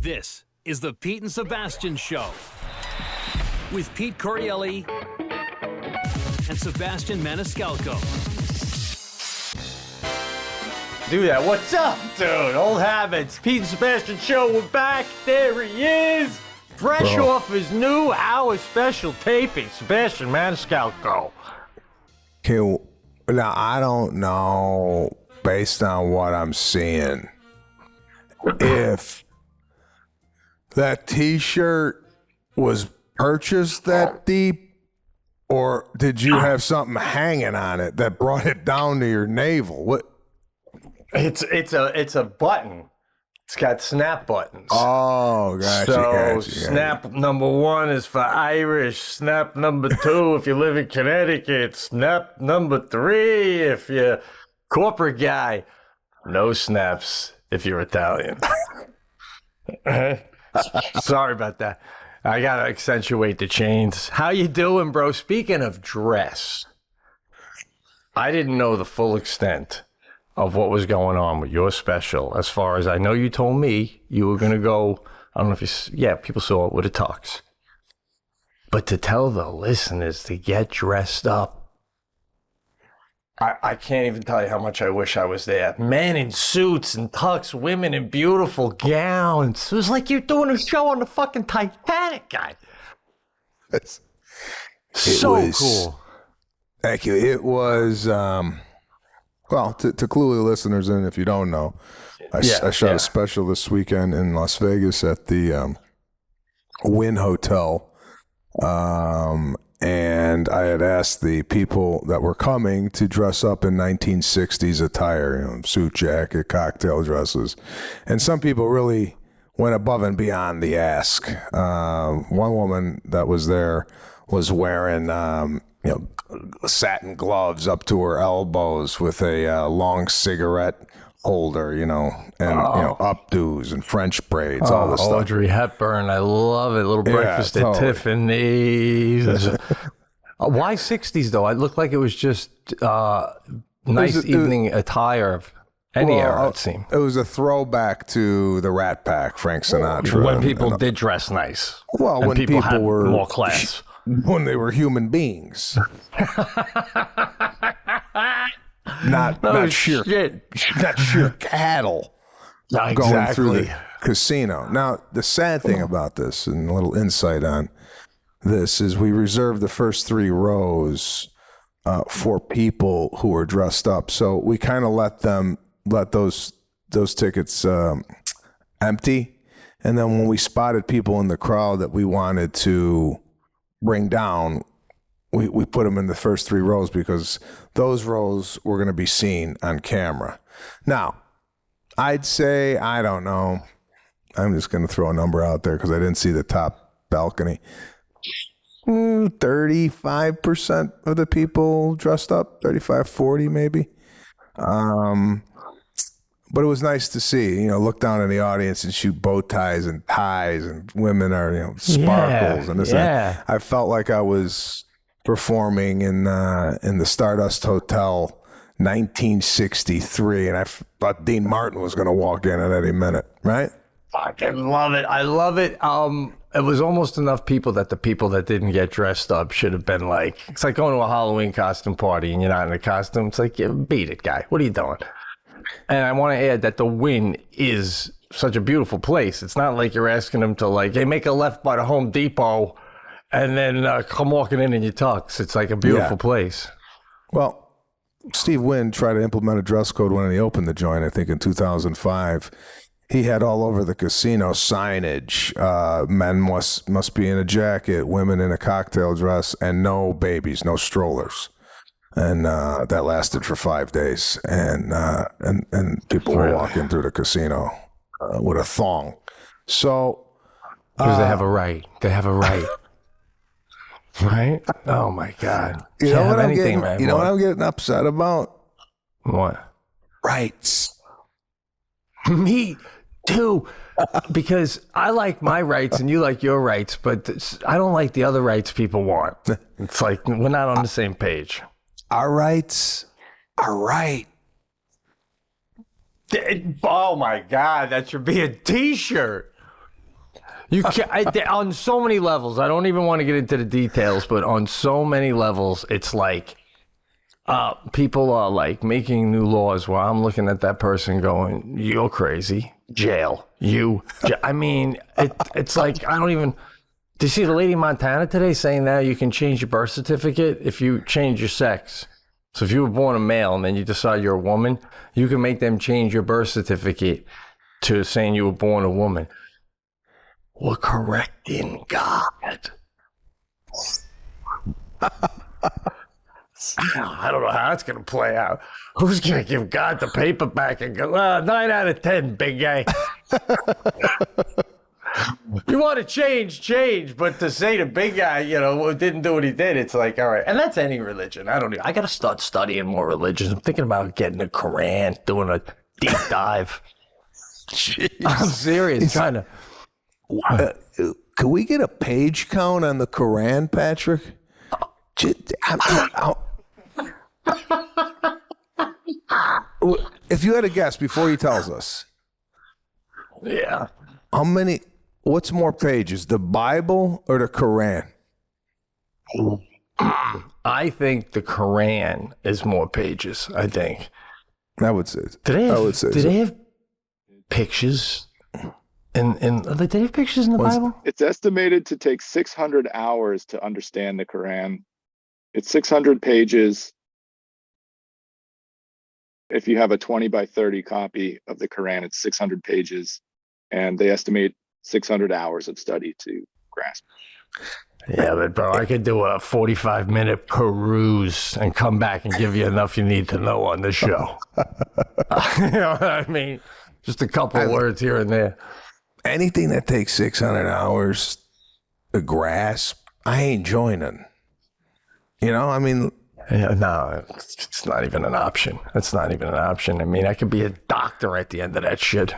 This is the Pete and Sebastian Show with Pete Correale and Sebastian Maniscalco. Do that. What's up, dude? Old habits. Pete and Sebastian Show. We're back. There he is. Fresh off his new hour special taping. Sebastian Maniscalco. Okay, now I don't know, based on what I'm seeing, if that t-shirt was purchased that deep, or did you have something hanging on it that brought it down to your navel? What? It's a button. It's got snap buttons. Oh, gotcha. Snap number 1 is for Irish. Snap number 2 if you live in Connecticut. Snap number 3 if you're corporate guy. No snaps if you're Italian. Sorry about that. I gotta accentuate the chains. How you doing, bro? Speaking of dress, I didn't know the full extent of what was going on with your special. As far as I know, you told me you were going to go, I don't know if people saw it with a tux. But to tell the listeners to get dressed up, I can't even tell you how much I wish I was there. Men in suits and tux, women in beautiful gowns. It was like you're doing a show on the fucking Titanic, guy. So cool. Thank you. It was... Well, to clue the listeners in, if you don't know, I shot a special this weekend in Las Vegas at the Wynn Hotel, and I had asked the people that were coming to dress up in 1960s attire, suit jacket, cocktail dresses, and some people really went above and beyond the ask. One woman that was there was wearing satin gloves up to her elbows with a long cigarette holder, and updos and French braids, all this stuff. Audrey Hepburn, I love it. Little breakfast at Tiffany's. Why 60s though? It looked like it was just nice evening attire of any era, it seemed. It was a throwback to the Rat Pack, Frank Sinatra. When people did dress nice. Well, when people had were more class. When they were human beings. not sheer cattle going through the casino. Now, the sad thing about this, and a little insight on this, is we reserved the first 3 rows for people who were dressed up. So we kind of let those tickets empty. And then when we spotted people in the crowd that we wanted to bring down, we put them in the first 3 rows because those rows were going to be seen on camera. Now, I'd say, I don't know, I'm just going to throw a number out there because I didn't see the top balcony. 35% of the people dressed up, 35, 40 maybe. But it was nice to see, look down in the audience and shoot bow ties and ties, and women are, sparkles and this and that. I felt like I was performing in the Stardust Hotel 1963, and I thought Dean Martin was going to walk in at any minute, right? Fucking love it. I love it. It was almost enough people that the people that didn't get dressed up should have been like, it's like going to a Halloween costume party and you're not in a costume. It's like, beat it, guy. What are you doing? And I want to add that the Wynn is such a beautiful place. It's not like you're asking them to hey, make a left by the Home Depot and then come walking in your tux. It's like a beautiful place. Well, Steve Wynn tried to implement a dress code when he opened the joint, I think in 2005. He had all over the casino signage. Men must be in a jacket, women in a cocktail dress, and no babies, no strollers. And that lasted for 5 days, and people were walking through the casino with a thong. So, because they have a right. They have a right. Right? Oh my God! You know what I'm getting upset about? What? Rights. Me too. Because I like my rights and you like your rights, but I don't like the other rights people want. It's like we're not on the same page. Our rights are right. Oh my God, that should be a t-shirt. You can, on so many levels. I don't even want to get into the details, but on so many levels, it's like people are like making new laws while I'm looking at that person going, "You're crazy, jail." I mean, it's like I don't even. Did you see the lady in Montana today saying that you can change your birth certificate if you change your sex? So if you were born a male and then you decide you're a woman, you can make them change your birth certificate to saying you were born a woman. We're correcting God. I don't know how that's going to play out. Who's going to give God the paper back and go, 9 out of 10, big guy. You want to change, but to say the big guy, didn't do what he did, it's like, all right. And that's any religion. I don't know. I got to start studying more religions. I'm thinking about getting the Quran, doing a deep dive. I'm serious, kind of. Could we get a page count on the Quran, Patrick? If you had a guess before he tells us. Yeah. What's more pages, the Bible or the Quran? I think the Quran is more pages, I think. I would say. Do they have pictures? Do they have pictures in the Bible? It's estimated to take 600 hours to understand the Quran. It's 600 pages. If you have a 20 by 30 copy of the Quran, it's 600 pages. And they estimate 600 hours of study to grasp. Yeah, but bro, I could do a 45-minute peruse and come back and give you enough you need to know on the show. You know what I mean? Just a couple words here and there. Anything that takes 600 hours to grasp, I ain't joining. I mean... Yeah, no, it's not even an option. It's not even an option. I mean, I could be a doctor at the end of that shit.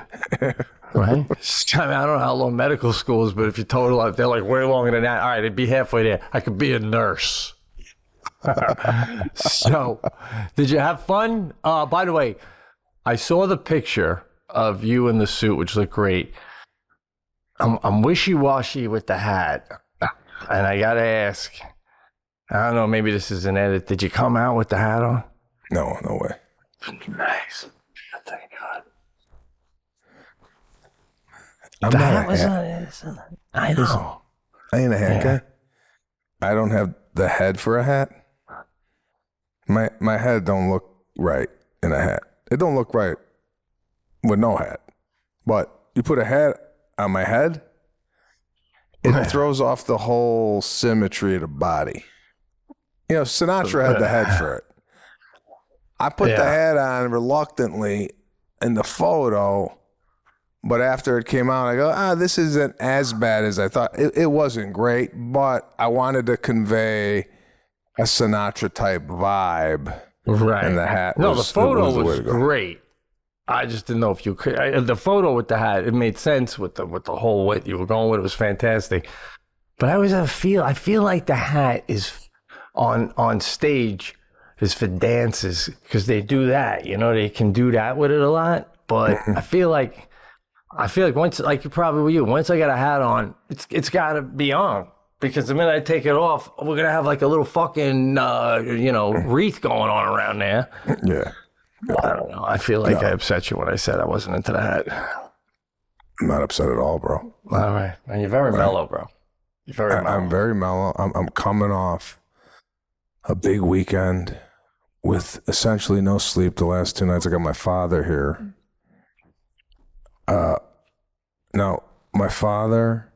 Right? I don't know how long medical school is, but if you total up, they're like way longer than that. All right, it'd be halfway there. I could be a nurse. So, did you have fun? By the way, I saw the picture of you in the suit, which looked great. I'm wishy-washy with the hat, and I gotta ask. I don't know, maybe this is an edit. Did you come out with the hat on? No way. Nice. Thank God. I'm not a hat. I know. I ain't a hat guy. I don't have the head for a hat. My head don't look right in a hat. It don't look right with no hat. But you put a hat on my head, it throws off the whole symmetry of the body. Sinatra had the head for it. I put the hat on reluctantly in the photo, but after it came out, I go, this isn't as bad as I thought. It wasn't great, but I wanted to convey a Sinatra-type vibe. Right. And the hat the photo was great. I just didn't know if you could. The photo with the hat, it made sense with the whole what you were going with. It was fantastic. But I always have I feel like the hat is on stage is for dances because they do that. They can do that with it a lot. But I feel like once, like you probably with you, once I got a hat on, it's got to be on. Because the minute I take it off, we're going to have like a little fucking, wreath going on around there. Yeah. I don't know. I feel like I upset you when I said I wasn't into the hat. I'm not upset at all, bro. All right. And you're very mellow, bro. You're very mellow. I'm very mellow. I'm coming off a big weekend with essentially no sleep the last 2 nights. I got my father here. Now, my father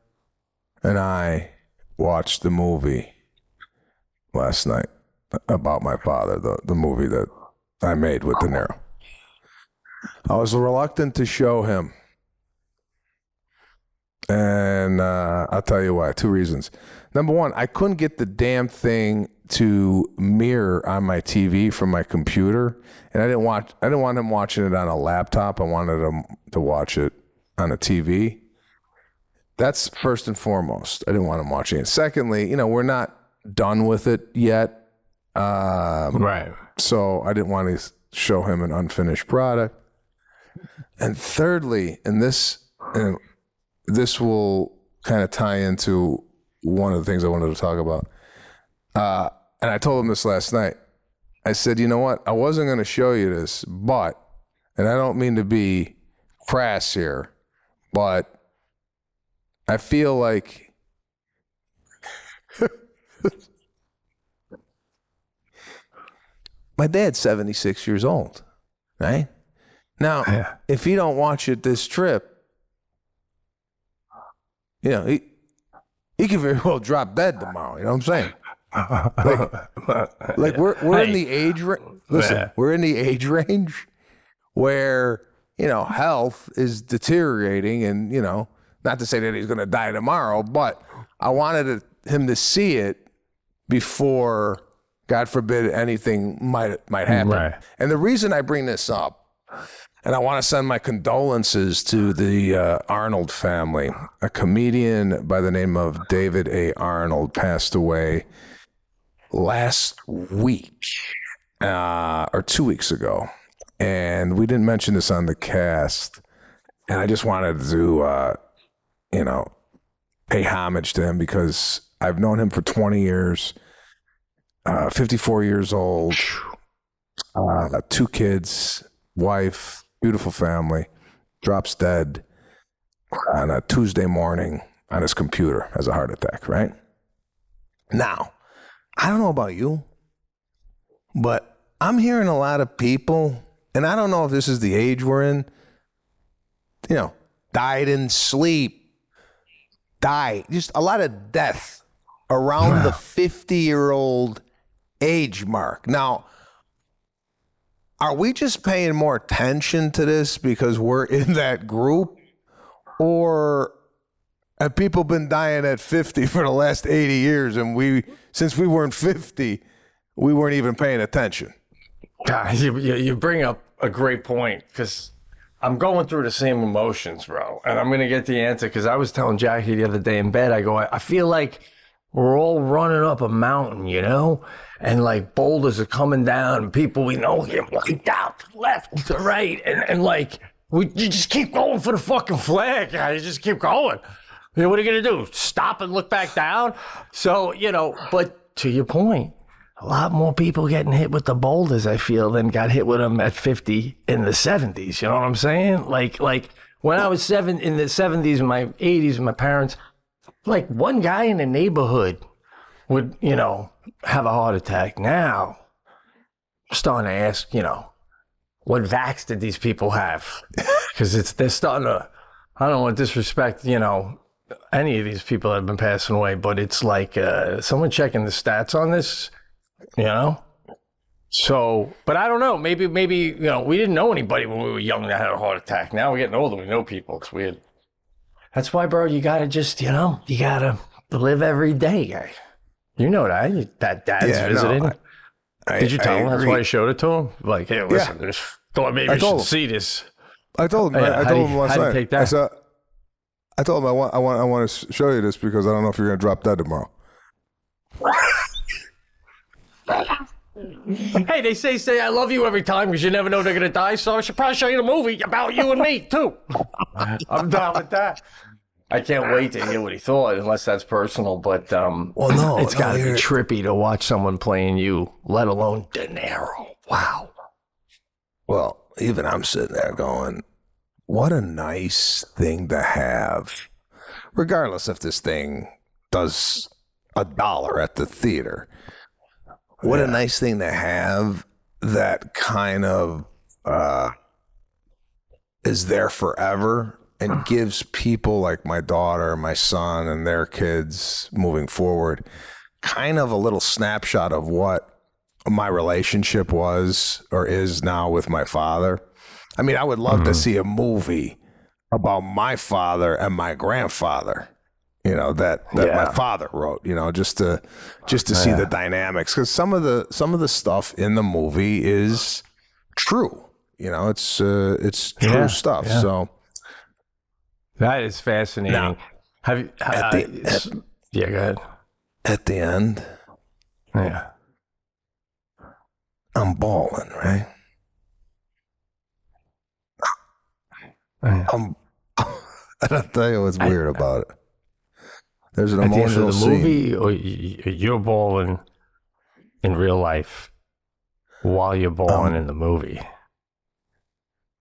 and I watched the movie last night about my father, the movie that I made with De Niro. I was reluctant to show him. And I'll tell you why. 2 reasons. Number one, I couldn't get the damn thing to mirror on my TV from my computer. And I didn't want him watching it on a laptop. I wanted him to watch it on a TV. That's first and foremost. I didn't want him watching it. Secondly, we're not done with it yet. Right. So I didn't want to show him an unfinished product. And thirdly, and this will kind of tie into one of the things I wanted to talk about. And I told him this last night. I said, you know what? I wasn't going to show you this, but, and I don't mean to be crass here, but I feel like my dad's 76 years old, right? Now, if he don't watch it this trip, you know, he could very well drop dead tomorrow. You know what I'm saying? Like we're in the age we're in the age range where, you know, health is deteriorating, and, you know, not to say that he's going to die tomorrow, but I wanted him to see it before, God forbid, anything might happen. Right. And the reason I bring this up, and I want to send my condolences to the Arnold family. A comedian by the name of David A. Arnold passed away last week, or 2 weeks ago. And we didn't mention this on the cast. And I just wanted to, you know, pay homage to him because I've known him for 20 years, 54 years old, 2 kids, wife, beautiful family, drops dead on a Tuesday morning on his computer, has a heart attack, right? Now, I don't know about you, but I'm hearing a lot of people, and I don't know if this is the age we're in, you know, died in sleep, just a lot of death around the 50-year-old age mark. Now, are we just paying more attention to this because we're in that group? Or have people been dying at 50 for the last 80 years, and since we weren't 50, we weren't even paying attention? God, you bring up a great point, because I'm going through the same emotions, bro. And I'm going to get the answer, because I was telling Jackie the other day in bed, I feel like we're all running up a mountain, you know? And like boulders are coming down, and people we know get wiped out to the left, to the right. And like, you just keep going for the fucking flag, guys. You just keep going. You know, what are you going to do? Stop and look back down? So, you know, but to your point, a lot more people getting hit with the boulders, I feel, than got hit with them at 50 in the 70s. You know what I'm saying? Like when I was in the 70s and my 80s, and my parents, like one guy in the neighborhood would, you know, have a heart attack. Now, I'm starting to ask, you know, what vax did these people have? Because they're starting to, I don't want to disrespect, you know, any of these people that have been passing away, but it's like someone checking the stats on this, you know? So, but I don't know. Maybe, you know, we didn't know anybody when we were young that had a heart attack. Now we're getting older. We know people. It's weird. That's why, bro, you got to just, you know, you got to live every day, guy. You know that dad's visiting. No, did you tell him? That's why I showed it to him? Like, hey, listen, just thought maybe you should see this. I told him. I told him last night. Take that? I told him I want to show you this because I don't know if you're going to drop dead tomorrow. Hey, they say I love you every time because you never know they're going to die, so I should probably show you the movie about you and me, too. I'm down with that. I can't wait to hear what he thought, unless that's personal, but it's got to be trippy to watch someone playing you, let alone De Niro. Wow. Well, even I'm sitting there going, what a nice thing to have, regardless if this thing does $1 at the theater. What a nice thing to have that kind of is there forever and gives people like my daughter, my son, and their kids moving forward kind of a little snapshot of what my relationship was or is now with my father. I mean, I would love to see a movie about my father and my grandfather, you know, that my father wrote, you know, just to see the dynamics, because some of the stuff in the movie is true, you know, it's true stuff. Yeah. So that is fascinating. Now, have you? Go ahead. At the end, I'm bawling, right? And I'll tell you what's weird about it. There's an at the end emotional of the scene. movie, or you're bawling in real life while you're bawling in the movie?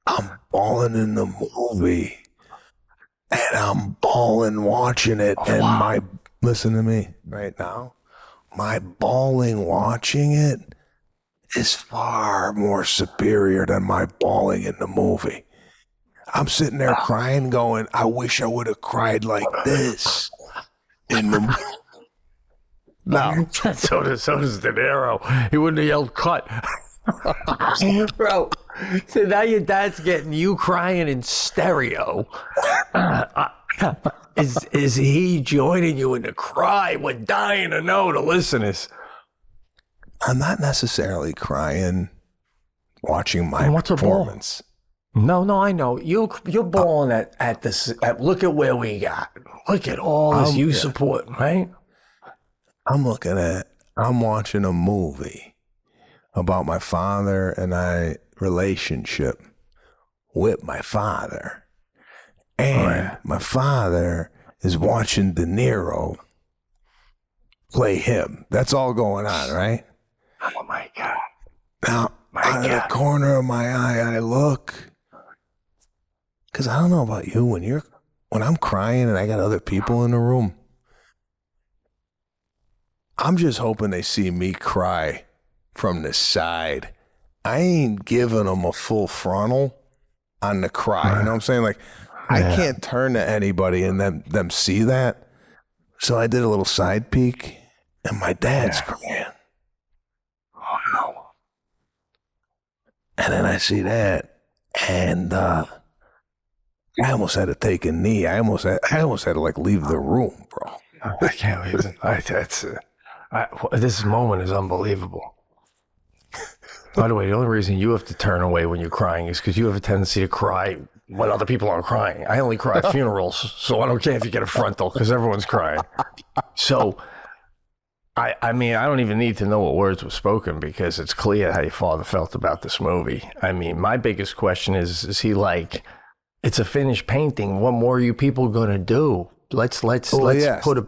I'm bawling in the movie, and I'm bawling watching it. And listen to me right now. My bawling watching it is far more superior than my bawling in the movie. I'm sitting there crying, going, I wish I would have cried like this in the movie. No. so does De Niro. He wouldn't have yelled cut. Bro, so now your dad's getting you crying in stereo. Is he joining you in the cry? We're dying to know, the listeners. I'm not necessarily crying watching my What's a performance. No, I know. You're bawling at this. Look at where we got. Look at all this you support, right? I'm watching a movie about my father and I relationship with my father. And my father is watching De Niro play him. That's all going on, right? Oh, my God. Now, out of the corner of my eye, I look. Because I don't know about you, when I'm crying and I got other people in the room, I'm just hoping they see me cry from the side. I ain't giving them a full frontal on the cry. You know what I'm saying? Like, I can't turn to anybody and them see that. So I did a little side peek, and my dad's crying. Oh, no. And then I see that, and I almost had to take a knee. I almost had to like leave the room, bro. I can't believe it. This moment is unbelievable. By the way, the only reason you have to turn away when you're crying is because you have a tendency to cry when other people aren't crying. I only cry at funerals, so I don't care if you get a frontal because everyone's crying. So, I mean, I don't even need to know what words were spoken because it's clear how your father felt about this movie. I mean, my biggest question is he like, it's a finished painting. What more are you people gonna do? Let's put a.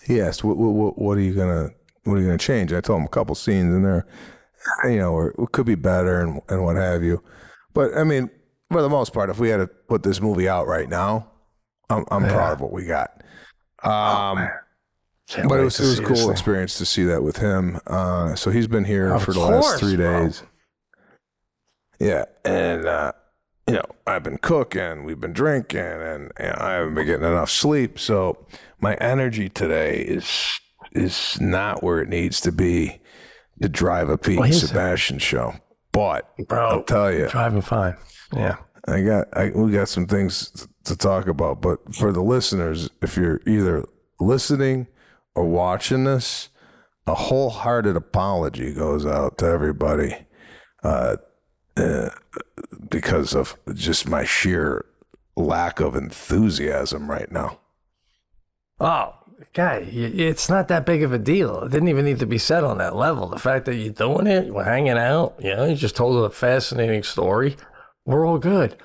He asked, "What are you gonna change?" I told him a couple scenes in there, or it could be better and what have you. But I mean, for the most part, if we had to put this movie out right now, I'm proud of what we got. But it was a cool experience to see that with him. So he's been here for the last 3 days. Yeah, and I've been cooking, we've been drinking, and I haven't been getting enough sleep. So my energy today is not where it needs to be to drive a Pete and Sebastian show. But I'll tell you, driving fine. Yeah, we got some things to talk about. But for the listeners, if you're either listening or watching this, a wholehearted apology goes out to everybody. Because of just my sheer lack of enthusiasm right now. Oh, guy, it's not that big of a deal. It didn't even need to be said on that level. The fact that you're doing it, we're hanging out, you just told a fascinating story. We're all good.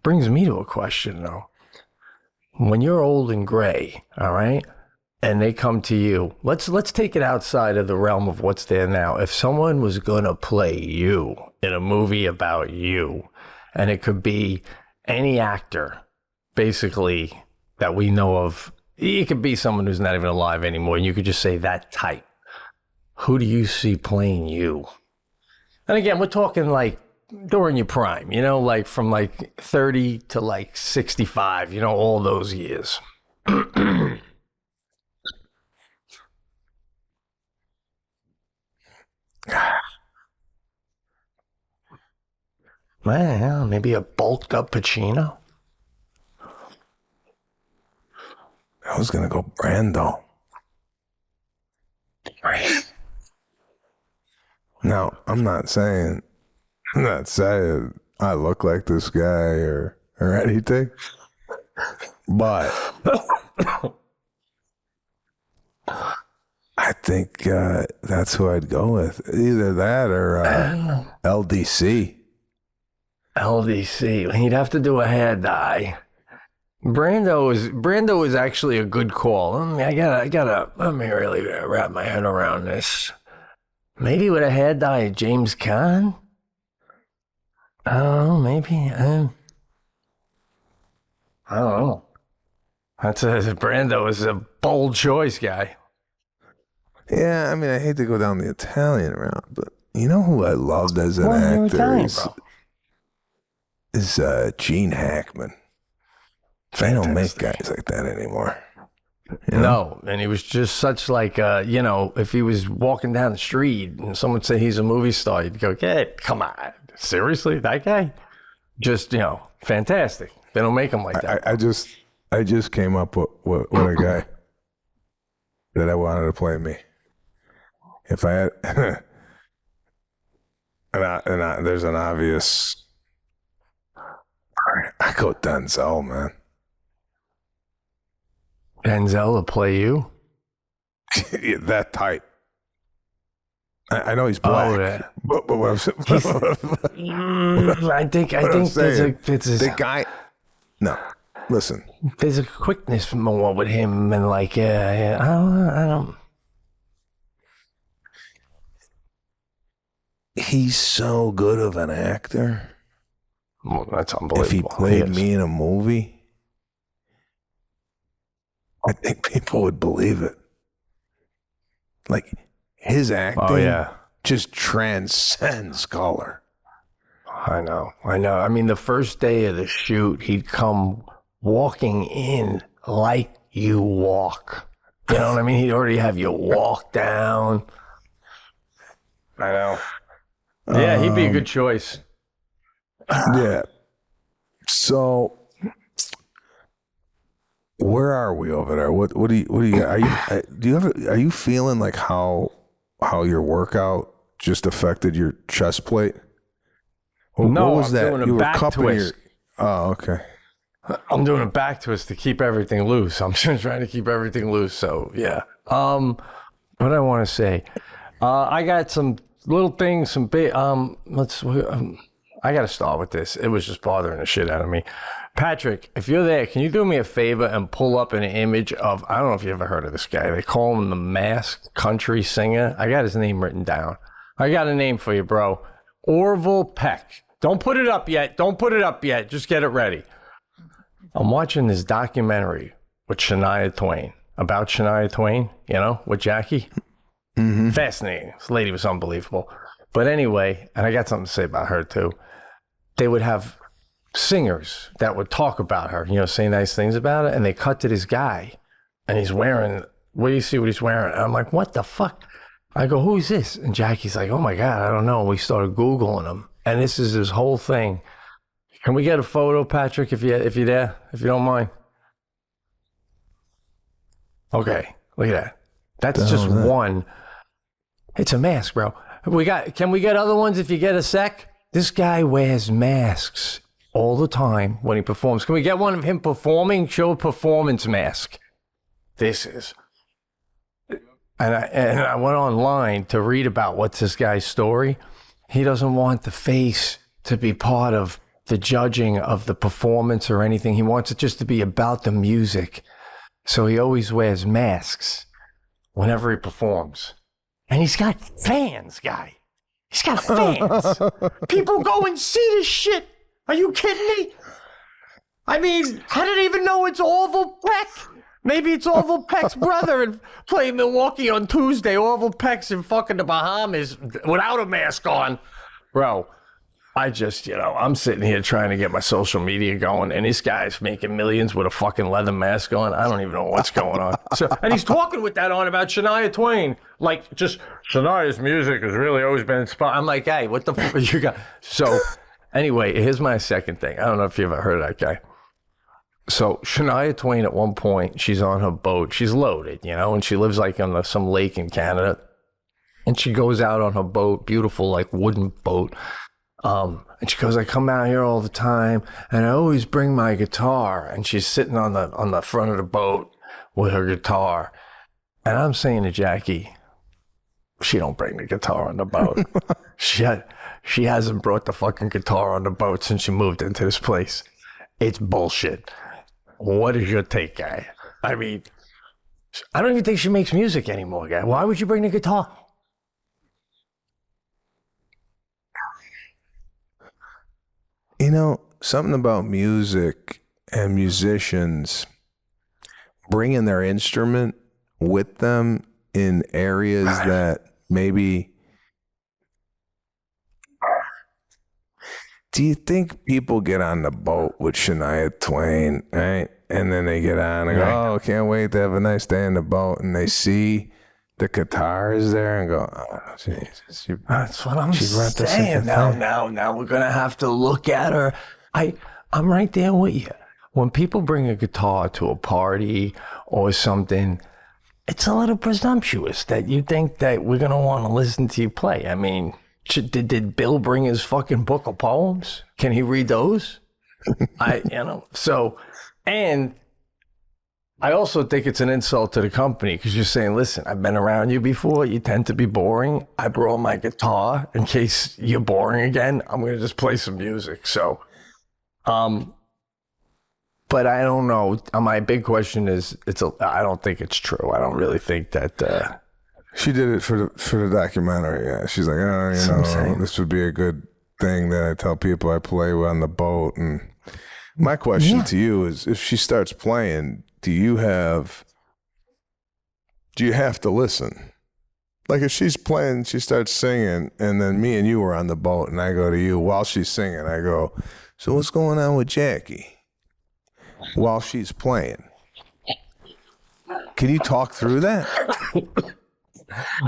Brings me to a question, though. When you're old and gray, all right, and they come to you, let's take it outside of the realm of what's there now. If someone was going to play you in a movie about you, and it could be any actor, basically, that we know of, it could be someone who's not even alive anymore, and you could just say that type. Who do you see playing you? And again, we're talking like during your prime, like from like 30 to like 65, all those years. Well, maybe a bulked up Pacino. I was gonna go Brando. Now, I'm not saying I look like this guy or anything, but I think that's who I'd go with. Either that or LDC. LDC. He'd have to do a hair dye. Brando is actually a good call. I gotta. Let me really wrap my head around this. Maybe with a hair dye, James Caan. Oh, maybe. I don't know. Brando is a bold choice, guy. Yeah, I mean, I hate to go down the Italian route, but you know who I loved as an actor Italian, is Gene Hackman. They don't make guys like that anymore. You know? No, and he was just such like, if he was walking down the street and someone would say he's a movie star, you'd go, hey, come on. Seriously? That guy? Just, fantastic. They don't make him like that. I just came up with a guy that I wanted to play me. If I had, there's an obvious, I go Denzel, man. Denzel to play you? That type. I know he's black, but what I'm saying, I think the guy. No, listen. There's a quickness more with him, and like, I don't. He's so good of an actor. Well, that's unbelievable. If he played me in a movie, I think people would believe it. Like, his acting just transcends color. I know. I mean, the first day of the shoot, he'd come walking in like you walk. You know what I mean? He'd already have you walk down. I know. Yeah, he'd be a good choice. Yeah. So, where are we over there? What do you are you feeling like how your workout just affected your chest plate? No, what was I'm that? doing a You were back cupping twist. Oh, okay. I'm doing a back twist to keep everything loose. I'm just trying to keep everything loose. So yeah. What I want to say, I got some little things, some big. I got to start with this. It was just bothering the shit out of me. Patrick, if you're there, can you do me a favor and pull up an image of, I don't know if you ever heard of this guy. They call him the masked country singer. I got his name written down. I got a name for you, bro. Orville Peck. Don't put it up yet. Just get it ready. I'm watching this documentary with Shania Twain, about Shania Twain, with Jackie. Mm-hmm. Fascinating. This lady was unbelievable. But anyway, and I got something to say about her too. They would have singers that would talk about her, say nice things about it. And they cut to this guy and he's wearing, what do you see what he's wearing? And I'm like, what the fuck? I go, who is this? And Jackie's like, oh my God, I don't know. We started Googling him. And this is his whole thing. Can we get a photo, Patrick, if you're there, if you don't mind? Okay, look at that. That's just one. It's a mask, bro. Can we get other ones if you get a sec? This guy wears masks all the time when he performs. Can we get one of him performing? Show a performance mask. This is. And I went online to read about what's this guy's story. He doesn't want the face to be part of the judging of the performance or anything. He wants it just to be about the music. So he always wears masks whenever he performs. And he's got fans, guy. He's got fans. People go and see this shit. Are you kidding me? I mean, I didn't even know it's Orville Peck. Maybe it's Orville Peck's brother and play Milwaukee on Tuesday. Orville Peck's in fucking the Bahamas without a mask on. Bro, I just, I'm sitting here trying to get my social media going, and this guy's making millions with a fucking leather mask on. I don't even know what's going on. And he's talking with that on about Shania Twain. Like, just, Shania's music has really always been inspired. I'm like, hey, what the fuck you got? So, anyway, here's my second thing. I don't know if you ever heard of that guy. So Shania Twain, at one point, she's on her boat. She's loaded, and she lives like on some lake in Canada. And she goes out on her boat, beautiful, like wooden boat. And she goes, I come out here all the time, and I always bring my guitar. And she's sitting on the front of the boat with her guitar. And I'm saying to Jackie, she don't bring the guitar on the boat. She hasn't brought the fucking guitar on the boat since she moved into this place. It's bullshit. what is your take, guy? I mean, I don't even think she makes music anymore, guy. Why would you bring the guitar? You know, something about music and musicians bringing their instrument with them in areas that maybe... Do you think people get on the boat with Shania Twain, right? And then they get on and go, oh, can't wait to have a nice day in the boat. And they see the guitar is there and go, oh, Jesus. That's what I'm saying. Now we're going to have to look at her. I'm right there with you. When people bring a guitar to a party or something, it's a little presumptuous that you think that we're going to want to listen to you play. I mean, did Bill bring his fucking book of poems? Can he read those? And I also think it's an insult to the company because you're saying, listen, I've been around you before. You tend to be boring. I brought my guitar in case you're boring again. I'm going to just play some music. So, but I don't know. My big question is, I don't think it's true. I don't really think that. She did it for the documentary. Yeah, she's like, oh, this would be a good thing that I tell people I play on the boat. And my question to you is, if she starts playing, do you have to listen? Like if she's playing, she starts singing, and then me and you were on the boat, and I go to you while she's singing. I go, so what's going on with Jackie? While she's playing, can you talk through that?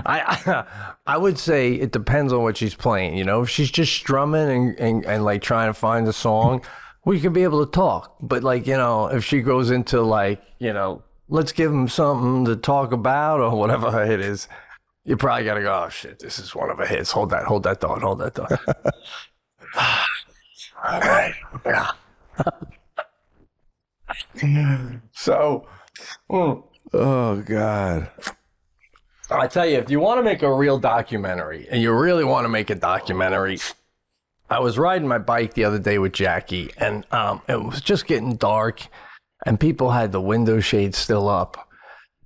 I would say it depends on what she's playing. You know, if she's just strumming and like trying to find a song, we could be able to talk. But like, you know, if she goes into like, you know, let's give him something to talk about or whatever her hit is, you probably got to go, oh shit, this is one of her hits. Hold that thought. All right. Yeah. So, oh God. I tell you, if you want to make a real documentary, and you really want to make a documentary, I was riding my bike the other day with Jackie, and it was just getting dark, and people had the window shades still up.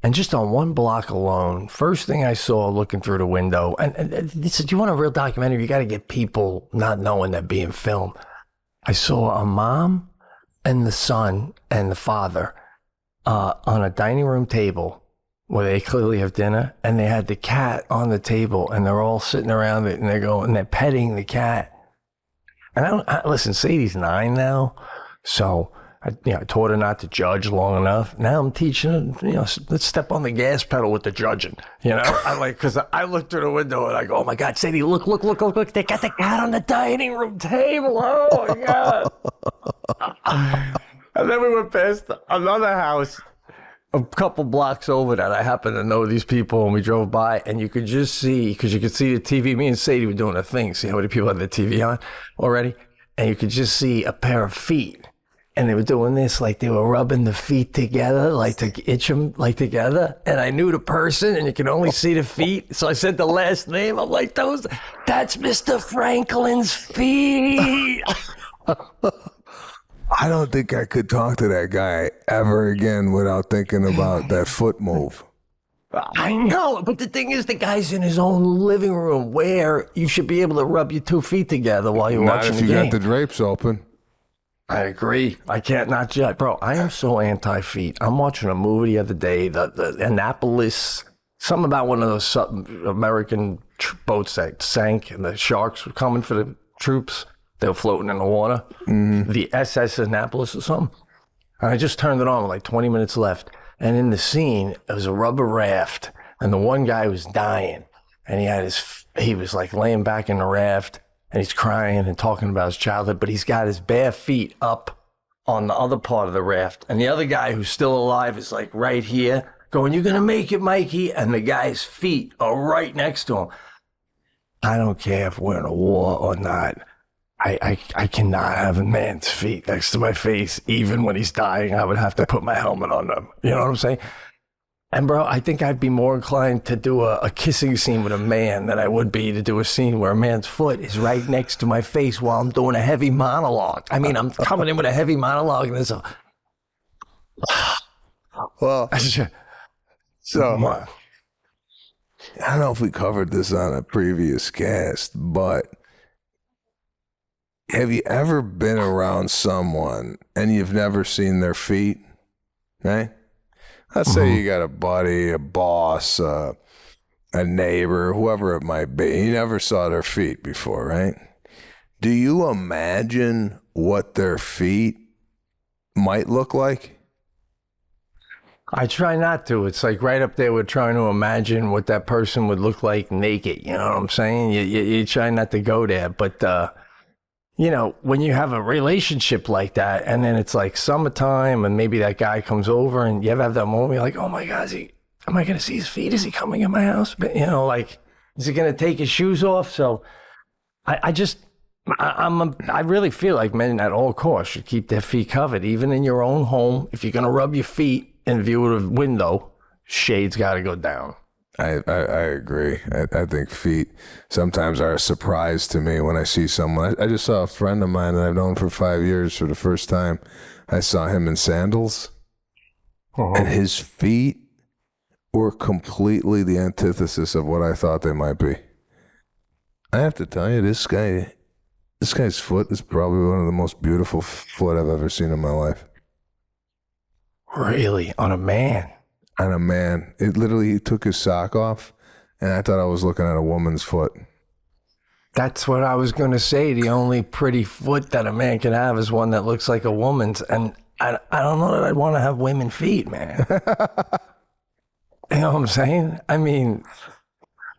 And just on one block alone, first thing I saw looking through the window, and they said, you want a real documentary, you got to get people not knowing they're being filmed. I saw a mom and the son and the father on a dining room table where they clearly have dinner, and they had the cat on the table, and they're all sitting around it, and they're petting the cat. And listen, Sadie's 9 now, so I taught her not to judge long enough. Now I'm teaching her, let's step on the gas pedal with the judging. Because I look through the window and I go, oh my God, Sadie, look, they got the cat on the dining room table. Oh my God. And then we went past another house a couple blocks over that I happen to know these people, and we drove by, and you could just see, because you could see the TV. Me and Sadie were doing a thing. See how many people had the TV on already? And you could just see a pair of feet, and they were doing this, like they were rubbing the feet together, like to itch them like together. And I knew the person, and you could only see the feet. So I said the last name. I'm like, that's Mr. Franklin's feet. I don't think I could talk to that guy ever again without thinking about that foot move. I know, but the thing is, the guy's in his own living room where you should be able to rub your 2 feet together while you're watching the game. Not if you got the drapes open. I agree. I can't not judge. Bro, I am so anti-feet. I'm watching a movie the other day, the Annapolis, something about one of those American boats that sank and the sharks were coming for the troops. They were floating in the water. Mm-hmm. The SS Annapolis or something. And I just turned it on with like 20 minutes left. And in the scene, it was a rubber raft. And the one guy was dying. And he was like laying back in the raft. And he's crying and talking about his childhood. But he's got his bare feet up on the other part of the raft. And the other guy who's still alive is like right here going, you're going to make it, Mikey. And the guy's feet are right next to him. I don't care if we're in a war or not. I cannot have a man's feet next to my face. Even when he's dying, I would have to put my helmet on them. You know what I'm saying? And bro, I think I'd be more inclined to do a kissing scene with a man than I would be to do a scene where a man's foot is right next to my face while I'm doing a heavy monologue. I mean, I'm coming in with a heavy monologue and there's Well, so I don't know if we covered this on a previous cast, but have you ever been around someone and you've never seen their feet? Right? Let's say you got a buddy, a boss, a neighbor, whoever it might be. You never saw their feet before, right? Do you imagine what their feet might look like? I try not to. It's like right up there with trying to imagine what that person would look like naked. You know what I'm saying? You try not to go there. But, you know, when you have a relationship like that and then it's like summertime and maybe that guy comes over and you ever have that moment, you're like, oh my God, am I going to see his feet? Is he coming in my house? But, you know, like, is he going to take his shoes off? So I really feel like men at all costs should keep their feet covered, even in your own home. If you're going to rub your feet in view of the window, shades got to go down. I agree. I think feet sometimes are a surprise to me when I see someone. I just saw a friend of mine that I've known for 5 years for the first time. I saw him in sandals, and his feet were completely the antithesis of what I thought they might be. I have to tell you, this guy's foot is probably one of the most beautiful foot I've ever seen in my life. Really? On a man? On a man. It literally, he took his sock off, and I thought I was looking at a woman's foot. That's what I was going to say. The only pretty foot that a man can have is one that looks like a woman's. And I don't know that I'd want to have women feet, man. You know what I'm saying? I mean,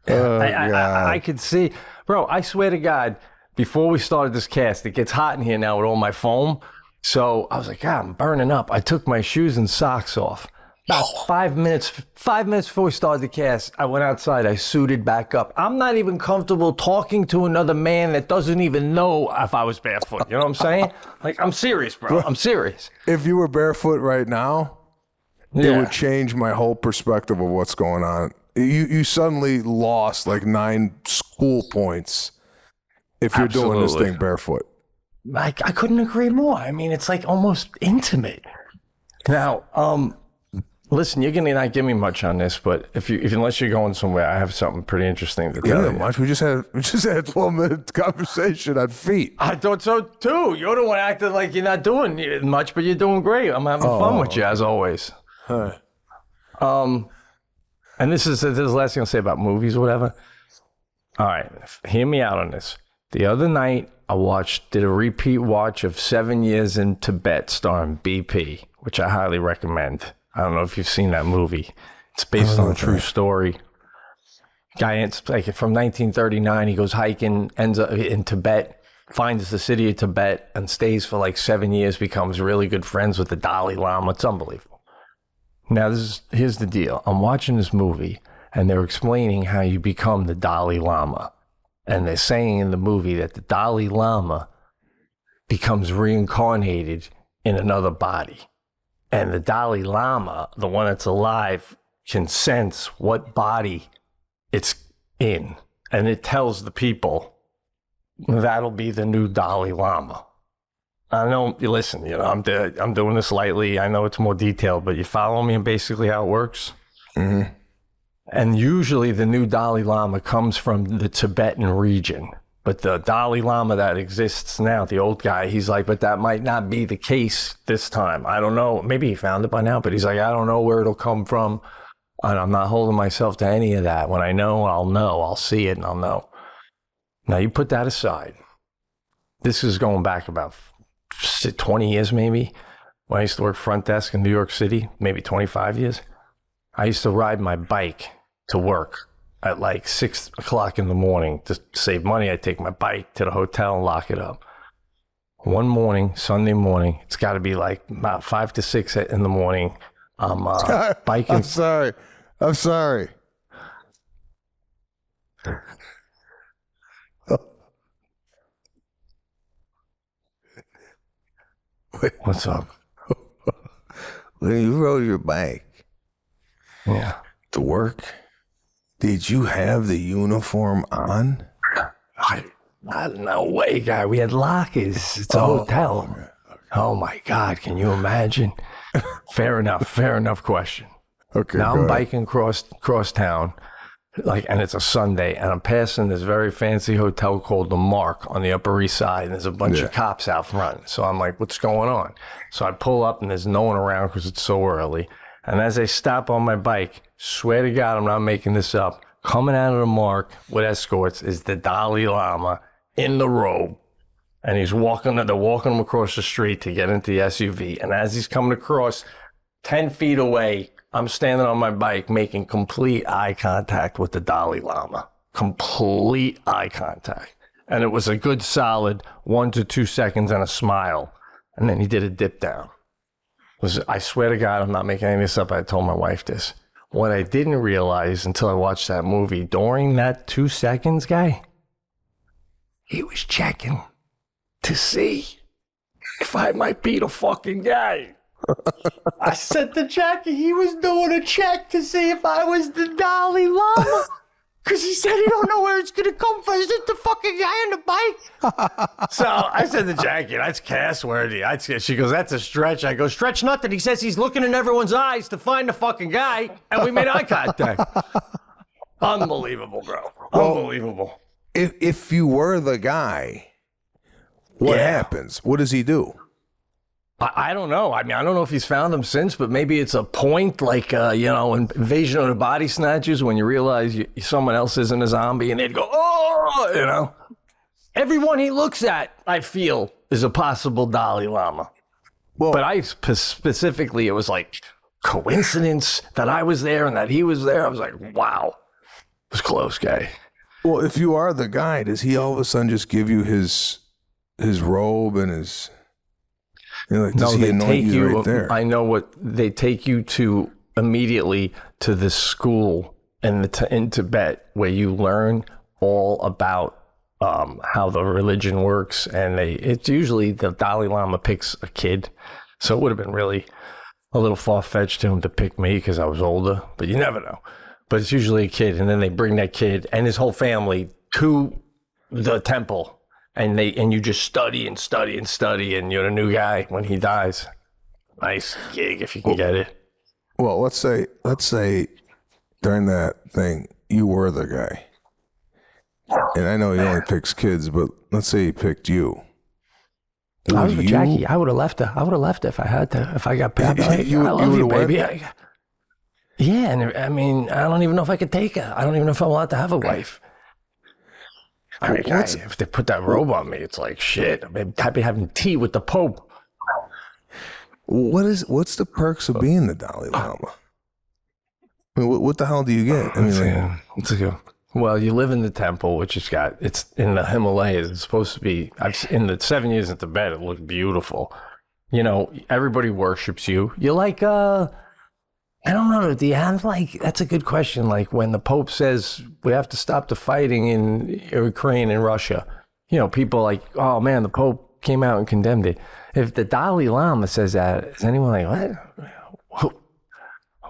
I could see. Bro, I swear to God, before we started this cast, it gets hot in here now with all my foam. So I was like, God, I'm burning up. I took my shoes and socks off. About 5 minutes before we started the cast, I went outside. I suited back up. I'm not even comfortable talking to another man that doesn't even know if I was barefoot. You know what I'm saying? Like, I'm serious, bro. I'm serious. If you were barefoot right now, it would change my whole perspective of what's going on. You suddenly lost like 9 school points if you're doing this thing barefoot. I couldn't agree more. I mean, it's like almost intimate. Now, listen, you're gonna not give me much on this, but if unless you're going somewhere, I have something pretty interesting to tell you. Much. We just had a 12-minute conversation on feet. I thought so too. You're the one acting like you're not doing much, but you're doing great. I'm having fun with you as always. Huh. And this is the last thing I'll say about movies or whatever. All right, hear me out on this. The other night, I did a repeat watch of 7 Years in Tibet starring BP, which I highly recommend. I don't know if you've seen that movie. It's based on a true story. Guy, it's like from 1939, he goes hiking, ends up in Tibet, finds the city of Tibet, and stays for like 7 years, becomes really good friends with the Dalai Lama. It's unbelievable. Now, here's the deal. I'm watching this movie, and they're explaining how you become the Dalai Lama. And they're saying in the movie that the Dalai Lama becomes reincarnated in another body. And the Dalai Lama, the one that's alive, can sense what body it's in. And it tells the people that'll be the new Dalai Lama. I know, listen, I'm doing this lightly. I know it's more detailed, but you follow me in basically how it works? Mm-hmm. And usually the new Dalai Lama comes from the Tibetan region. But the Dalai Lama that exists now, the old guy, he's like, but that might not be the case this time. I don't know. Maybe he found it by now, but he's like, I don't know where it'll come from. And I'm not holding myself to any of that. When I know. I'll see it and I'll know. Now you put that aside. This is going back about 20 years maybe. When I used to work front desk in New York City, maybe 25 years. I used to ride my bike to work at like 6 o'clock in the morning. To save money, I'd take my bike to the hotel and lock it up. One morning, Sunday morning, it's got to be like about 5 to 6 in the morning. I'm biking. I'm sorry. What's up? When you rode your bike to work, did you have the uniform on? No way, guy. We had lockers. It's a hotel. Okay. Oh my God, can you imagine? Fair enough question. Okay. Now go I'm ahead. biking cross town, and it's a Sunday, and I'm passing this very fancy hotel called the Mark on the Upper East Side, and there's a bunch of cops out front. So I'm like, what's going on? So I pull up, and there's no one around because it's so early. And as I stop on my bike, swear to God, I'm not making this up, coming out of the Mark with escorts is the Dalai Lama in the robe. And they're walking him across the street to get into the SUV. And as he's coming across, 10 feet away, I'm standing on my bike making complete eye contact with the Dalai Lama. Complete eye contact. And it was a good solid 1 to 2 seconds and a smile. And then he did a dip down. I swear to God, I'm not making any of this up. I told my wife this. What I didn't realize until I watched that movie, during that 2 seconds, guy, he was checking to see if I might be the fucking guy. I said to Jackie, he was doing a check to see if I was the Dalai Lama. Because he said he don't know where it's going to come from. Is it the fucking guy on the bike? So I said to Jackie, that's cast worthy. She goes, that's a stretch. I go, stretch nothing. He says he's looking in everyone's eyes to find the fucking guy. And we made eye contact. Unbelievable, bro. Unbelievable. If you were the guy, what happens? What does he do? I don't know. I mean, I don't know if he's found them since, but maybe it's a point like, Invasion of the Body Snatchers when you realize someone else isn't a zombie and they'd go, oh, Everyone he looks at, I feel, is a possible Dalai Lama. Well, but I specifically, it was like coincidence that I was there and that he was there. I was like, wow, it was close, guy. Well, if you are the guy, does he all of a sudden just give you his robe and his... does he anoint you right there? I know what they take you to immediately to this school in Tibet where you learn all about how the religion works, and it's usually the Dalai Lama picks a kid, so it would have been really a little far-fetched to him to pick me because I was older, but you never know. But it's usually a kid, and then they bring that kid and his whole family to the temple. And you just study and study and study, and you're the new guy when he dies. Nice gig if you can get it. Well, let's say during that thing you were the guy, and I know he only picks kids, but let's say he picked you. I was with Jackie. I would have left her. If I had to. If I got paid, I love you, baby. Yeah, and I mean, I don't even know if I could take her. I don't even know if I'm allowed to have a wife. I mean, if they put that robe on me, it's like, shit, I'm happy having tea with the Pope. What's the perks of being the Dalai Lama? I mean, what the hell do you get? I mean, well, you live in the temple, which it's in the Himalayas. It's supposed to be, in the 7 years in Tibet, it looked beautiful. Everybody worships you. You're like, I don't know. Do you have that's a good question. Like when the Pope says we have to stop the fighting in Ukraine and Russia, people like, oh man, the Pope came out and condemned it. If the Dalai Lama says that, is anyone like, what?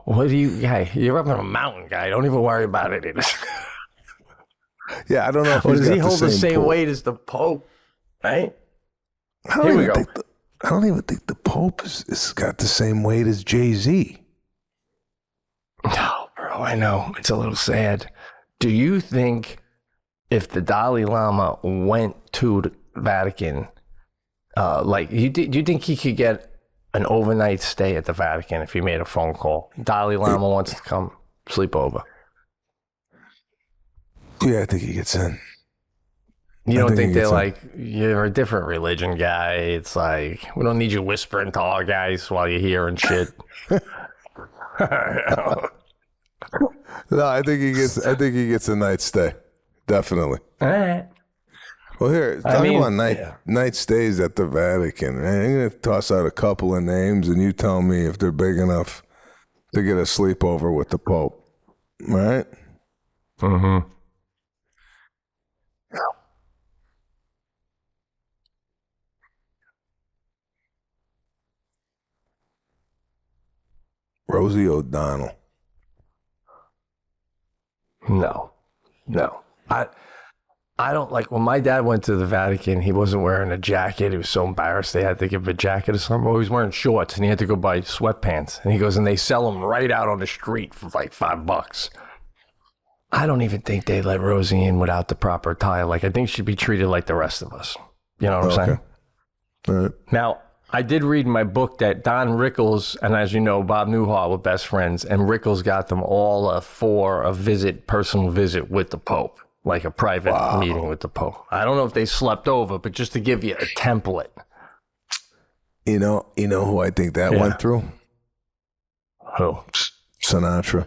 What do you, guy? You're up on a mountain, guy. Don't even worry about it. Yeah, I don't know if does he hold the same weight as the Pope, right? I don't even think the Pope has got the same weight as Jay-Z. No, bro, I know. It's a little sad. Do you think if the Dalai Lama went to the Vatican, do you think he could get an overnight stay at the Vatican if he made a phone call? Dalai Lama wants to come sleep over. Yeah, I think he gets in. You don't think they're like, you're a different religion guy? It's like, we don't need you whispering to our guys while you're here and shit. No, I think he gets a night stay. Definitely. All right. Well, here, talk about night stays at the Vatican. I'm going to toss out a couple of names, and you tell me if they're big enough to get a sleepover with the Pope. All right? Mm-hmm. Rosie O'Donnell. No. I don't like when my dad went to the Vatican, he wasn't wearing a jacket. He was so embarrassed they had to give him a jacket or something. Or he was wearing shorts and he had to go buy sweatpants. And he goes, and they sell them right out on the street for like $5. I don't even think they let Rosie in without the proper attire. Like, I think she'd be treated like the rest of us. You know what I'm saying? All right. Now, I did read in my book that Don Rickles and, as you know, Bob Newhart were best friends, and Rickles got them all for a personal visit with the Pope, like a private meeting with the Pope. I don't know if they slept over, but just to give you a template. You know who I think that went through? Who? Sinatra.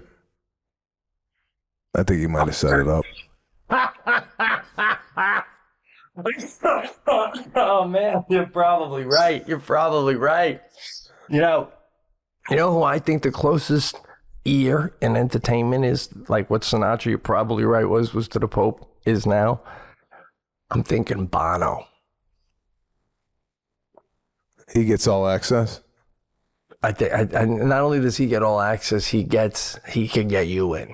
I think he might have set it up. Oh man, you're probably right. You know who I think the closest ear in entertainment is, like what Sinatra, you're probably right, was to the Pope, is now? I'm thinking Bono. He gets all access? I think not only does he get all access, he can get you in.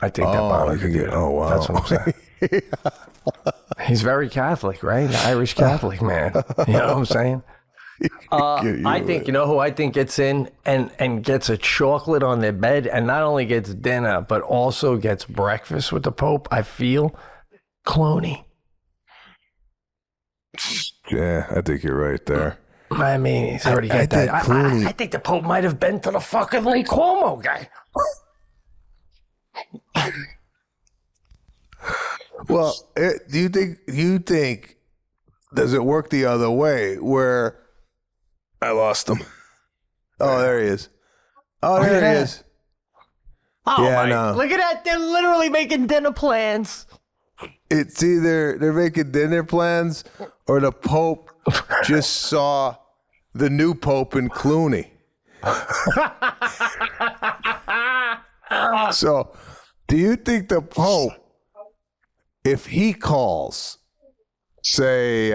I think that Bono could get. Oh wow, that's what I'm saying. He's very Catholic, right? Irish Catholic man. You know what I'm saying? I think, you know who I think gets in and gets a chocolate on their bed and not only gets dinner, but also gets breakfast with the Pope, I feel? Clooney. Yeah, I think you're right there. I mean, he's already got that. I think the Pope might have been to the fucking Lake Como guy. Well, do you think does it work the other way where I lost him? Oh, there he is. Oh, there he is. Oh, yeah, my. No. Look at that. They're literally making dinner plans. It's either they're making dinner plans or the Pope just saw the new Pope in Clooney. So, do you think the Pope, if he calls, say,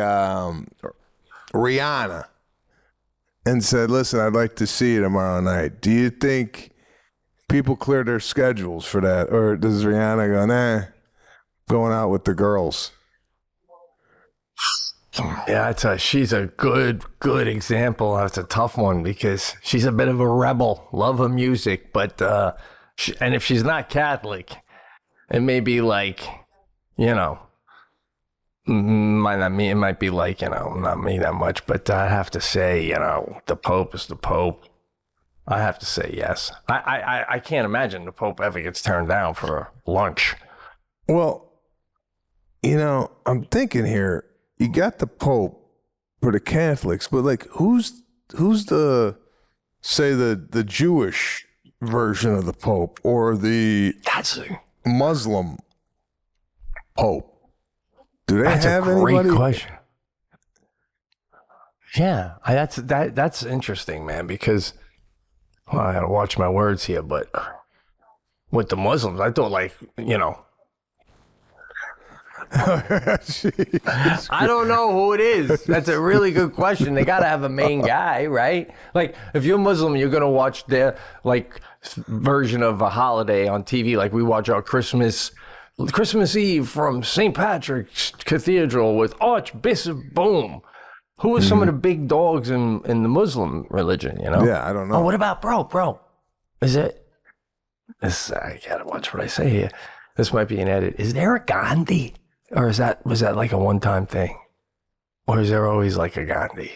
Rihanna, and said, listen, I'd like to see you tomorrow night, do you think people clear their schedules for that? Or does Rihanna go, nah, going out with the girls? Yeah, she's a good example. That's a tough one because she's a bit of a rebel. Love her music, but and if she's not Catholic, it may be like, might not me. It might be like, not me that much. But I have to say, the Pope is the Pope. I have to say yes. I can't imagine the Pope ever gets turned down for lunch. Well, I'm thinking here. You got the Pope for the Catholics, but like, who's the Jewish version of the Pope or the Muslim Pope? Do they have anybody? That's a great question. Yeah, that's interesting, man. Because I gotta watch my words here, but with the Muslims, I thought I don't know who it is. That's a really good question. They got to have a main guy, right? Like, if you're Muslim, you're going to watch their, version of a holiday on TV. Like, we watch our Christmas Eve from St. Patrick's Cathedral with Archbishop Boom. Who are some of the big dogs in the Muslim religion, Yeah, I don't know. Oh, what about bro? Is it? I got to watch what I say here. This might be an edit. Is there a Gandhi? Or was that like a one-time thing? Or is there always like a Gandhi?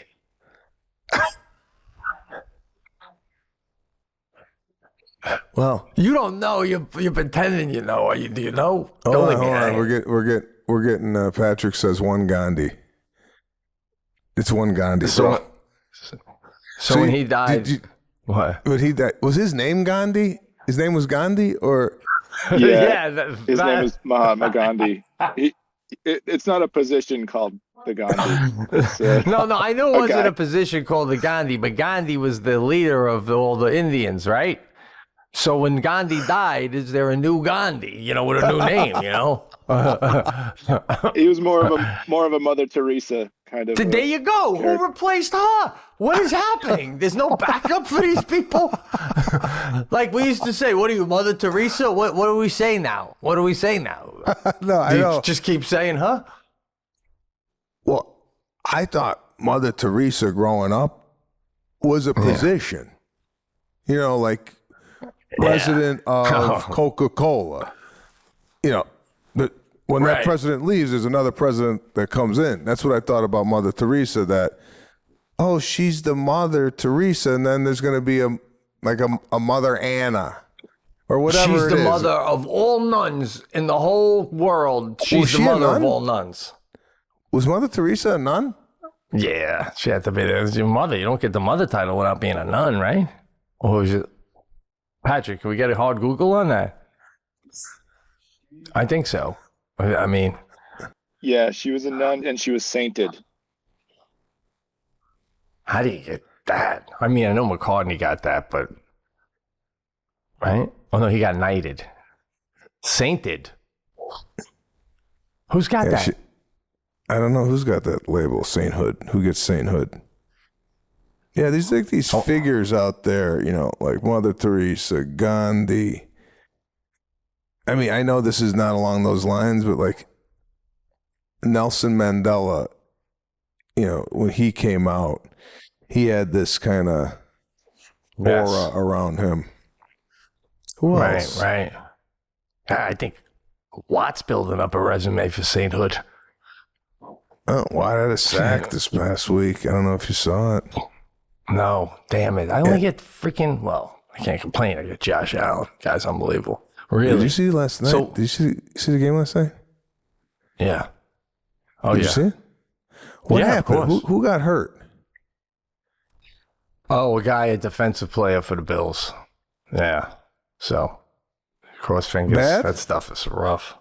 Well, you don't know. You're pretending you know. Do you know? Hold on. We're getting. Patrick says one Gandhi. It's one Gandhi. So when he died, what? But he died. Was his name Gandhi? His name was Gandhi, or? Yeah, his name is Mahatma Gandhi. It's not a position called the Gandhi. No, I know it wasn't a position called the Gandhi, but Gandhi was the leader of all the Indians, right? So when Gandhi died, is there a new Gandhi? With a new name, He was more of a Mother Teresa kind of. There you go. Who replaced her? What is happening? There's no backup for these people? Like we used to say, what are you, Mother Teresa? What do we say now? What do we say now? No, I Do you know. just keep saying, huh? Well, I thought Mother Teresa growing up was a position. You know, like president of Coca-Cola. You know, when that Right. president leaves, there's another president that comes in. That's what I thought about Mother Teresa, that, oh, she's the Mother Teresa, and then there's going to be a Mother Anna or whatever She's it the is. mother of all nuns in the whole world. She's Was the she a mother of nun? all nuns. Was Mother Teresa a nun? Yeah, she had to be there. It's your mother. You don't get the mother title without being a nun, right? Or is it? Patrick, can we get a hard Google on that? I think so. I mean, Yeah, she was a nun and she was sainted. how do you get that? I mean, I know McCartney got that, but right? Oh no, he got knighted, sainted. Who's got that? I don't know who's got that label, sainthood. Who gets sainthood? Yeah, there's like these figures out there, you know, like Mother Teresa, Gandhi. I mean, I know this is not along those lines, but like Nelson Mandela, you know, when he came out, he had this kind of aura around him. Who else? Right. I think Watt's building up a resume for sainthood. Oh, Watt had a sack this past week. I don't know if you saw it. No, damn it. I only get freaking, well, I can't complain. I get Josh Allen. Guy's unbelievable. Really? Did you see last night? So- Did you see the game last night? Yeah. Oh, Did yeah. you see it? What Yeah, of happened? course. Who got hurt? Oh, a guy, a defensive player for the Bills. Yeah. So, cross fingers. Bad? That stuff is rough.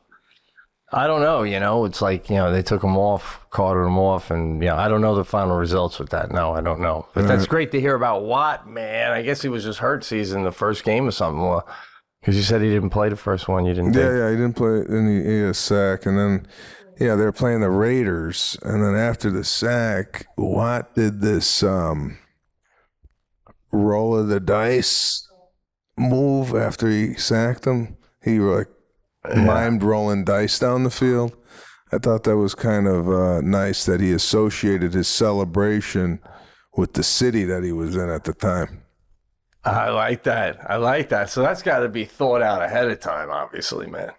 I don't know, you know. It's like, you know, they took him off, carted him off, and, you know, I don't know the final results with that. No, I don't know. But that's great to hear about Watt, man. I guess he was just hurt season the first game or something. Because you said he didn't play the first one. You didn't think. Yeah, he didn't play. And he had a sack. And then, yeah, they were playing the Raiders. And then after the sack, Watt did this roll of the dice move after he sacked him. He like mimed rolling dice down the field. I thought that was kind of nice that he associated his celebration with the city that he was in at the time. I like that. So that's got to be thought out ahead of time, obviously, man.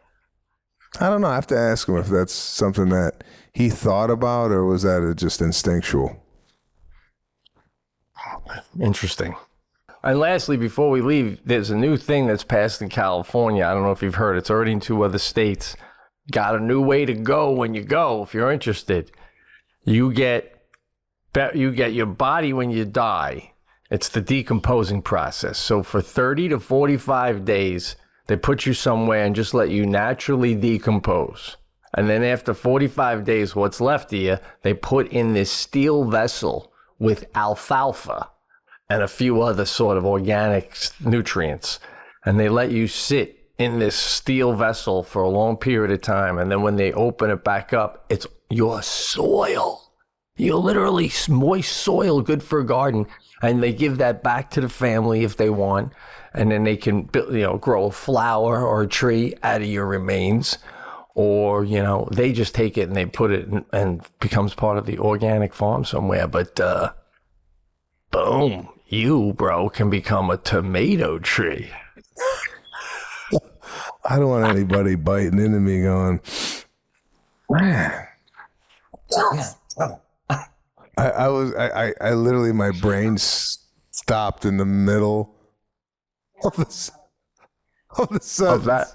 I don't know. I have to ask him if that's something that he thought about, or was that just instinctual? Interesting. And lastly, before we leave, there's a new thing that's passed in California. I don't know if you've heard. It's already in 2 other states. Got a new way to go when you go, if you're interested. You get your body when you die. It's the decomposing process. So for 30 to 45 days, they put you somewhere and just let you naturally decompose. And then after 45 days, what's left of you, they put in this steel vessel with alfalfa and a few other sort of organic nutrients. And they let you sit in this steel vessel for a long period of time. And then when they open it back up, it's your soil. You're literally moist soil, good for a garden. And they give that back to the family if they want. And then they can, grow a flower or a tree out of your remains. Or, they just take it and they put it in, and becomes part of the organic farm somewhere. But, boom, you, bro, can become a tomato tree. I don't want anybody biting into me going, I literally, my brain stopped in the middle of the sentence. Of that.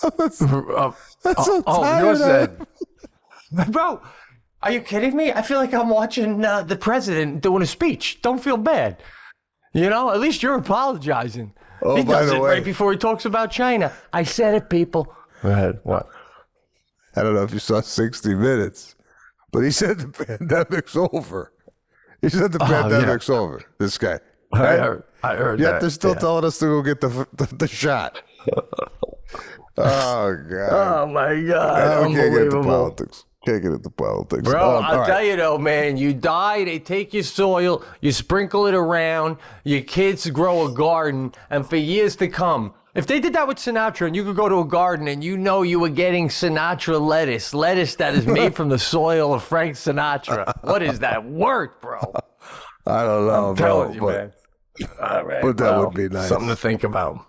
I'm so tired yours of said. Bro, are you kidding me? I feel like I'm watching the president doing a speech. Don't feel bad. At least you're apologizing. Oh, he by does the it way, right before he talks about China. I said it, people. Go ahead. What? I don't know if you saw 60 Minutes, but he said the pandemic's over. He said the pandemic's over, this guy. Right? I heard Yet that. they're still telling us to go get the shot. Oh, God. Oh, my God. Now we can't get to Unbelievable. politics. Can't get at the politics. Bro, all I'll right. tell you though, man, you die, they take your soil, you sprinkle it around, your kids grow a garden, and for years to come, if they did that with Sinatra and you could go to a garden and you know you were getting Sinatra lettuce that is made from the soil of Frank Sinatra, what is that worth, bro? I don't know, I'm bro. telling you, but, man. All right, but that well, would be nice. something to think about.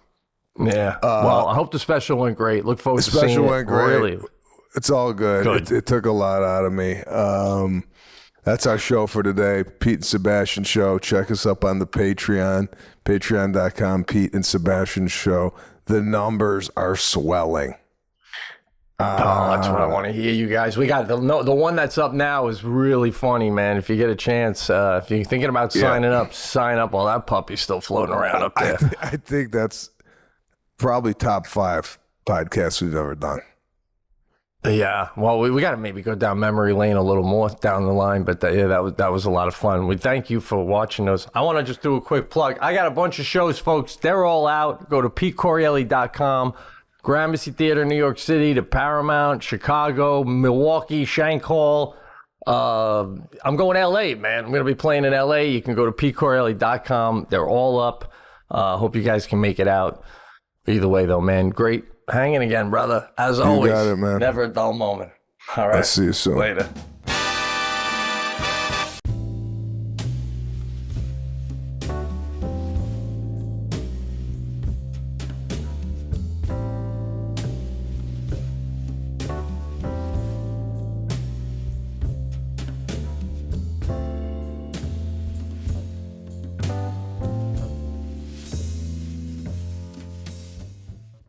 Yeah. Well, I hope the special went great. Look forward to seeing it. Special went great. Really. It's all good. It took a lot out of me. That's our show for today. Pete and Sebastian Show. Check us up on the Patreon. Patreon.com, Pete and Sebastian Show. The numbers are swelling. That's what I want to hear, you guys. We got the one that's up now is really funny, man. If you get a chance, if you're thinking about signing up, sign up while that puppy's still floating around up there. I think that's probably top 5 podcasts we've ever done. Yeah, well, we got to maybe go down memory lane a little more down the line, but that was a lot of fun. We thank you for watching those. I want to just do a quick plug. I got a bunch of shows, folks. They're all out. Go to PeteCorreale.com. Gramercy Theater, New York City, the Paramount, Chicago, Milwaukee, Shank Hall. I'm going to LA, man. I'm going to be playing in LA. You can go to PeteCorreale.com. They're all up. Hope you guys can make it out. Either way, though, man, great hanging again, brother. As always, got it, man. Never a dull moment. All right. I'll see you soon. Later.